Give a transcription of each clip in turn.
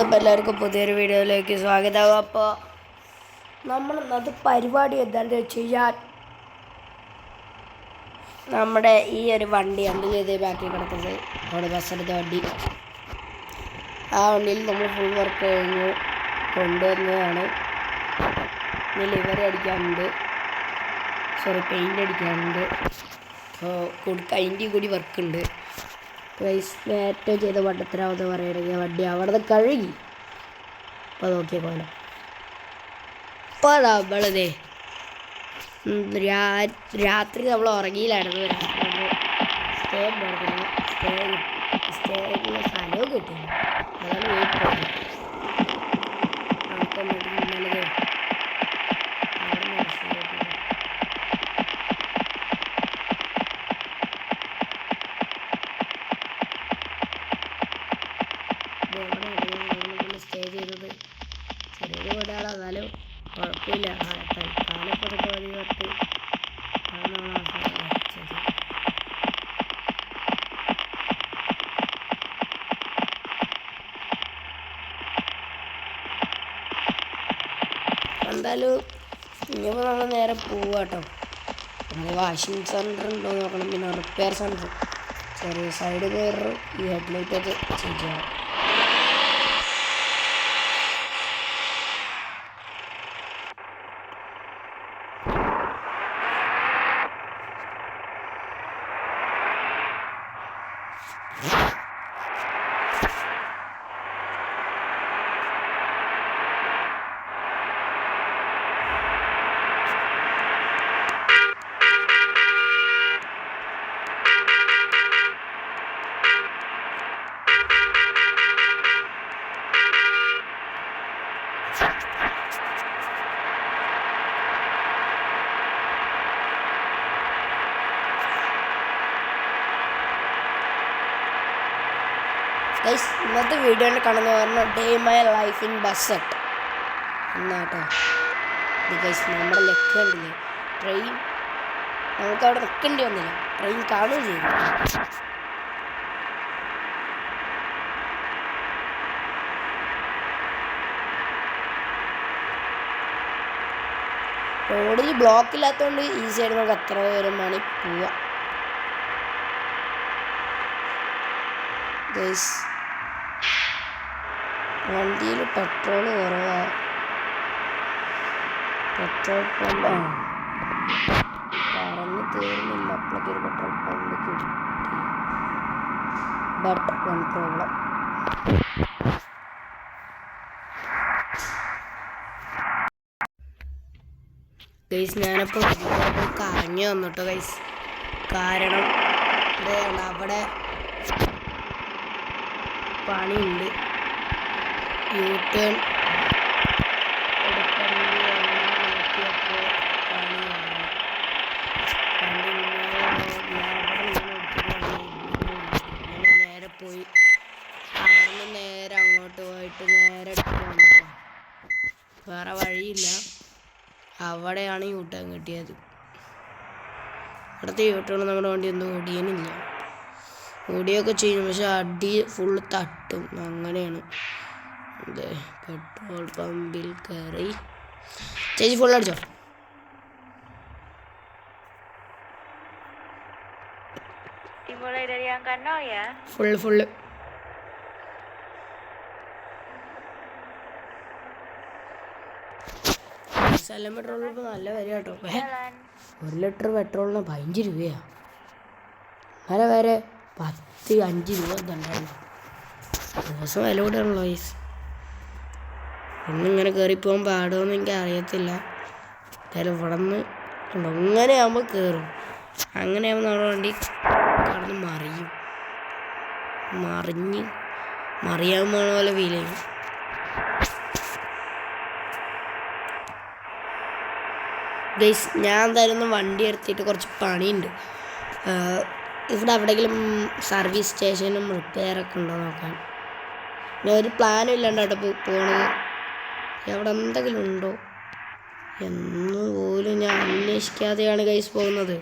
എല്ലാവർക്കും പുതിയൊരു വീഡിയോയിലേക്ക് സ്വാഗതം. അപ്പോൾ നമ്മൾ ഇന്നത്തെ പരിപാടി എന്താണെന്ന് വെച്ച് കഴിഞ്ഞാൽ നമ്മുടെ ഈ ഒരു വണ്ടി ചെയ്ത് ബാക്കിൽ കിടക്കുന്നത് അവിടെ ബസ്സെടുത്ത വണ്ടി, ആ വണ്ടിയിൽ നമ്മൾ ഫുൾ വർക്ക് കഴിഞ്ഞ് കൊണ്ടുവന്നതാണ്. ഇനി ലിവർ അടിക്കാനുണ്ട്, പെയിൻ്റ് അടിക്കാനുണ്ട്, അതിൻ്റെ കൂടി വർക്കുണ്ട്. ഏറ്റവും ചെയ്ത വട്ടത്തിനാവെന്ന് പറയുകയാണെങ്കിൽ വണ്ടി അവിടെ നിന്ന് കഴുകി. അപ്പോൾ നോക്കിയ പോലെ ഇപ്പോൾ നമ്മളതേ രാത്രി നമ്മൾ ഉറങ്ങിയിലായിരുന്നു. സ്റ്റേ ഉണ്ടായിരുന്നു, സ്റ്റേയുള്ള സ്ഥലവും കിട്ടിയില്ല. അതാണ് വെയിറ്റ് പോകുന്നത്. സ്റ്റേ ചെയ്തത് ചെറിയൊരു വീടാണ്, എന്നാലും കുഴപ്പമില്ല. തൽക്കാലൊക്കെ അതൊക്കെ വഴി കറക്റ്റ് എന്തായാലും ഇനിയിപ്പോൾ നമ്മൾ നേരെ പോവാട്ടോ. നമ്മൾ വാഷിംഗ് സെൻറ്റർ ഉണ്ടോ നോക്കണം, പിന്നെ റിപ്പയർ സെൻറ്റർ, ചെറിയ സൈഡ് കയറും ഈ ഹെഡ്ലൈറ്റൊക്കെ ചേഞ്ച് ചെയ്യണം. ഗൈസ്, ഇന്നത്തെ വീഡിയോയിൽ കാണുന്ന പറഞ്ഞാൽ ഡേ മൈ ലൈഫ് ഇൻ ബസ്സറ്റ് എന്നാട്ടോ. ഇത് ഗൈസ് നമ്മുടെ ലക്ക് കണ്ടില്ലേ, ട്രെയിൻ നമുക്ക് അവിടെ നിൽക്കേണ്ടി വന്നില്ല, ട്രെയിൻ കാണുകയും ചെയ്തു. റോഡിൽ ബ്ലോക്ക് ഇല്ലാത്തതുകൊണ്ട് ഈസിയായിട്ട് നമുക്ക് എത്ര ദൂരം വേണമെങ്കിൽ പോവാം. ഗൈസ്, വണ്ടിയിൽ പെട്രോൾ കുറവാണ്. പെട്രോൾ പമ്പ് പറഞ്ഞു തീർന്നില്ല. അപ്പോഴേക്ക് ഒരു പെട്രോൾ പമ്പ് കിട്ടി. ബട്ട് വൺ പ്രോബ്ലം, ഗൈസ് ഞാനപ്പോൾ കറങ്ങി വന്നിട്ടോ ഗൈസ്. കാരണം അവിടെ പണിയുണ്ട്, യൂ ടേൺ എടുക്കേണ്ടി നോക്കിയപ്പോൾ നേരെ പോയി അവിടെ നേരെ അങ്ങോട്ട് പോയിട്ട് നേരെ എടുത്ത് വന്നപ്പോൾ വേറെ വഴിയില്ല. അവിടെയാണ് യൂ ടേൺ കിട്ടിയത്. അവിടുത്തെ യൂ ടേൺ നമ്മുടെ വണ്ടി ഒന്നും ഓടിയനില്ല, ഓടിയൊക്കെ ചെയ്യും, പക്ഷെ അടി ഫുള്ള് തട്ടും. അങ്ങനെയാണ്. അതെ, പെട്രോൾ പമ്പിൽ കയറി. ചേച്ചി ഫുൾ അടിച്ചോ? ഫുള്ള് സ്ഥലം പെട്രോളിന് ഇപ്പോൾ നല്ല വില കേട്ടോ. 1 ലിറ്റർ പെട്രോളിന് 15 രൂപയാണ്. നല്ല വരെ 10-5 രൂപ തന്നെയാണ് ദിവസം വില കൂടെയാണല്ലോ ഗൈസ്. ഒന്നിങ്ങനെ കയറിപ്പോകാൻ പാടുമെന്ന് എനിക്ക് അറിയത്തില്ല. എന്തായാലും ഇവിടെ നിന്ന് ഇങ്ങനെ ആകുമ്പോൾ കയറും. അങ്ങനെയാകുമ്പോൾ നമ്മുടെ വണ്ടി കടന്ന് മറിയാൻ പോണ പോലെ ഫീൽ ചെയ്യും. ഗൈസ്, ഞാൻ എന്തായാലും വണ്ടി എടുത്തിട്ട് കുറച്ച് പണിയുണ്ട്. ഇവിടെ എവിടെയെങ്കിലും സർവീസ് സ്റ്റേഷനും റിപ്പയറൊക്കെ ഉണ്ടോ നോക്കാൻ. ഞാൻ ഒരു പ്ലാനും ഇല്ലാണ്ട് പോണത്. അവിടെ എന്തെങ്കിലും ഉണ്ടോ എന്ന് പോലും ഞാൻ അന്വേഷിക്കാതെയാണ് ഗൈസ് പോകുന്നത്.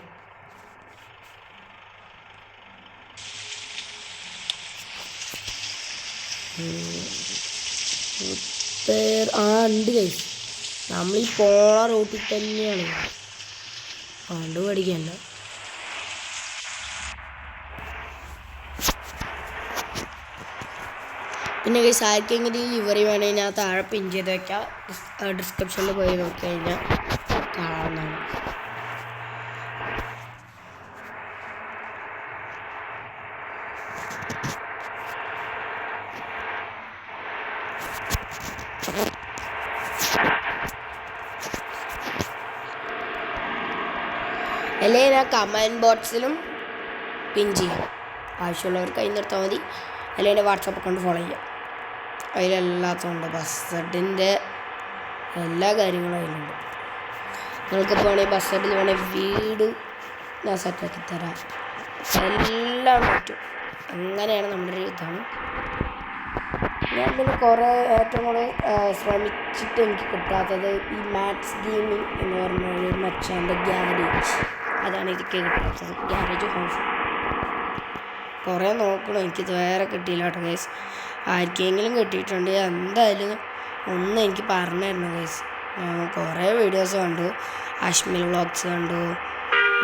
റിപ്പയർ ഉണ്ട് ഗൈസ്. നമ്മളീ പോണ റൂട്ടിൽ തന്നെയാണ്. അതുകൊണ്ട് പഠിക്കണ്ട. പിന്നെ ഗൈസ് ആർക്കെങ്കിലും ലിവറി വേണമെങ്കിൽ ഞാൻ താഴെ പിൻ ചെയ്ത് വയ്ക്കാം. ഡിസ്ക്രിപ്ഷനിൽ പോയി നോക്കി കഴിഞ്ഞാൽ കാണാവുന്നതാണ്. അല്ലെങ്കിൽ ഞാൻ കമൻറ്റ് ബോക്സിലും പിൻ ചെയ്യാം. ആവശ്യമുള്ളവർക്ക് അതിൽ നിർത്താൽ മതി. അല്ലെങ്കിൽ എൻ്റെ വാട്സാപ്പ് അക്കൗണ്ട് ഫോളോ ചെയ്യാം. അതിലെല്ലാത്തുണ്ട്. ബസ്സഡിൻ്റെ എല്ലാ കാര്യങ്ങളും അതിലുണ്ട്. നിങ്ങൾക്കിപ്പോൾ വേണമെങ്കിൽ ബസ്സഡിൽ വേണമെങ്കിൽ വീട് ഞാൻ സെറ്റാക്കി തരാം. എല്ലാം പറ്റും. അങ്ങനെയാണ് നമ്മുടെ ഒരു ഇതാണ്. ഞാൻ പിന്നെ കുറേ ഏറ്റവും കൂടുതൽ ശ്രമിച്ചിട്ട് എനിക്ക് കിട്ടാത്തത് ഈ മാത്സ് ഗെയിമിംഗ് എന്ന് പറഞ്ഞൊരു മച്ചാൻ്റെ ഗ്യാരേജ്. അതാണ് എനിക്ക് കിട്ടാത്തത്. ഗ്യാരേജ് ഹൗസ് കുറേ നോക്കണം. എനിക്കിത് വേറെ കിട്ടിയില്ല കേട്ടോ ഗൈസ്. ആർക്കെങ്കിലും കിട്ടിയിട്ടുണ്ട് എന്തായാലും ഒന്ന് എനിക്ക് പറഞ്ഞു തരണം ഗൈസ്. ഞാൻ കുറേ വീഡിയോസ് കണ്ടു. അശ്മിൽ വ്ളോഗ്സ് കണ്ടു.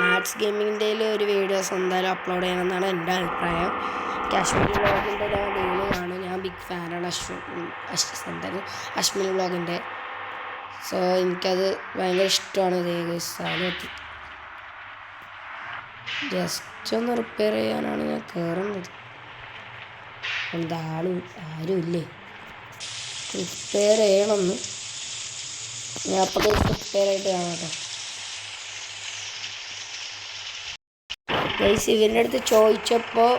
മാത്സ് ഗെയിമിങ്ങിൻ്റെ ഒരു വീഡിയോസ് എന്തായാലും അപ്ലോഡ് ചെയ്യണമെന്നാണ് എൻ്റെ അഭിപ്രായം. അശ്മിൽ വ്ളോഗിൻ്റെ ഞാൻ ഡെയിലി കാണും. ഞാൻ ബിഗ് ഫാനാണ് എന്തായാലും അശ്മിൽ വ്ളോഗിൻ്റെ. സോ എനിക്കത് ഭയങ്കര ഇഷ്ടമാണ്. ഇത് ഗൈസ് ജസ്റ്റ് ഒന്ന് റിപ്പയർ ചെയ്യാനാണ് ഞാൻ കയറുന്നത്. ആരും ഇല്ലേ റിപ്പയർ ചെയ്യണമെന്ന്. ഞാൻ അപ്പോൾ റിപ്പയർ ആയിട്ട് കാണാം കേട്ടോ ഗൈസ്. ഇവരുടെ അടുത്ത് ചോദിച്ചപ്പോൾ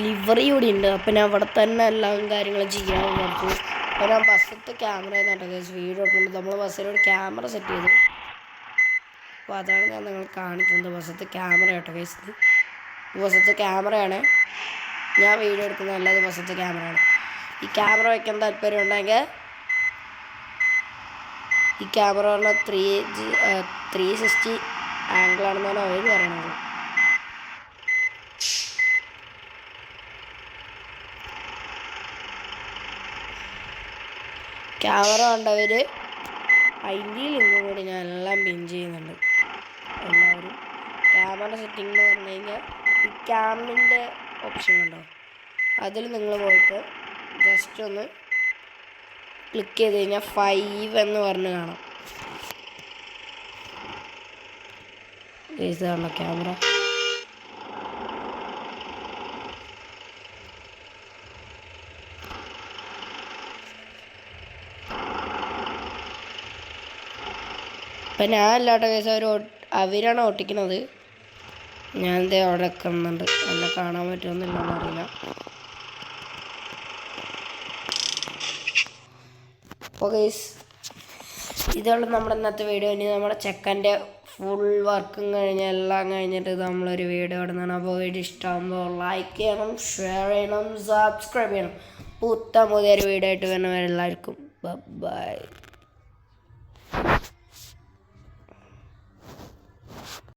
ലിവറി കൂടി ഉണ്ട്. അപ്പം ഞാൻ അവിടെ തന്നെ എല്ലാം കാര്യങ്ങളും ചെയ്യാമെന്ന് വിചാരിച്ചു. അപ്പോൾ ഞാൻ ബസ്സിലത്തെ ക്യാമറ കേട്ടോ ഗൈസ് വീഡിയോ എടുക്കുന്നത്. നമ്മൾ ബസ്സിലൊരു ക്യാമറ സെറ്റ് ചെയ്തു. അപ്പോൾ അതാണ് ഞാൻ നിങ്ങൾ കാണിക്കുന്നത്. ബസ്സിലത്തെ ക്യാമറ കേട്ടോ ഗൈസ്. ബസ്സിലത്തെ ക്യാമറയാണ് ഞാൻ വീഡിയോ എടുക്കുന്നത്. അല്ലാതെ ബസ്സിലത്തെ ക്യാമറയാണ്. ഈ ക്യാമറ വയ്ക്കാൻ താല്പര്യം ഉണ്ടെങ്കിൽ ഈ ക്യാമറ പറഞ്ഞാൽ 360 ആംഗിളാണെന്നാണ് അവർ പറയണത്. ക്യാമറ കണ്ടവർ അതിൻ്റെ ലിങ്കും കൂടി ഞാൻ എല്ലാം പിൻ ചെയ്യുന്നുണ്ട്. എല്ലാവരും ക്യാമറ സെറ്റിംഗ് എന്ന് പറഞ്ഞു കഴിഞ്ഞാൽ ഈ ക്യാമിൻ്റെ ഓപ്ഷൻ ഉണ്ടോ അതിൽ നിങ്ങൾ പോയിട്ട് ജസ്റ്റ് ഒന്ന് ക്ലിക്ക് ചെയ്ത് കഴിഞ്ഞാൽ 5 എന്ന് പറഞ്ഞ് കാണാം. ഇതാണോ ക്യാമറ. ഇപ്പം ഞാൻ അല്ലാട്ടോ കേസ് അവരാണ് ഓട്ടിക്കുന്നത്. ഞാൻ എന്തേ അവിടെ നിൽക്കുന്നുണ്ട്. എന്നെ കാണാൻ പറ്റുമെന്നില്ലെന്ന് അറിയില്ല. അപ്പോൾ കേസ് ഇതുള്ള നമ്മുടെ ഇന്നത്തെ വീഡിയോ. ഇനി നമ്മുടെ ചെക്കൻ്റെ ഫുൾ വർക്കും കഴിഞ്ഞ് എല്ലാം കഴിഞ്ഞിട്ട് നമ്മളൊരു വീഡിയോ ഇടുന്നതാണ്. അപ്പോൾ വീഡിയോ ഇഷ്ടമാകുമ്പോൾ ലൈക്ക് ചെയ്യണം, ഷെയർ ചെയ്യണം, സബ്സ്ക്രൈബ് ചെയ്യണം. പുതിയൊരു വീഡിയോ ആയിട്ട് വരുന്നവരെല്ലാവർക്കും ബൈ.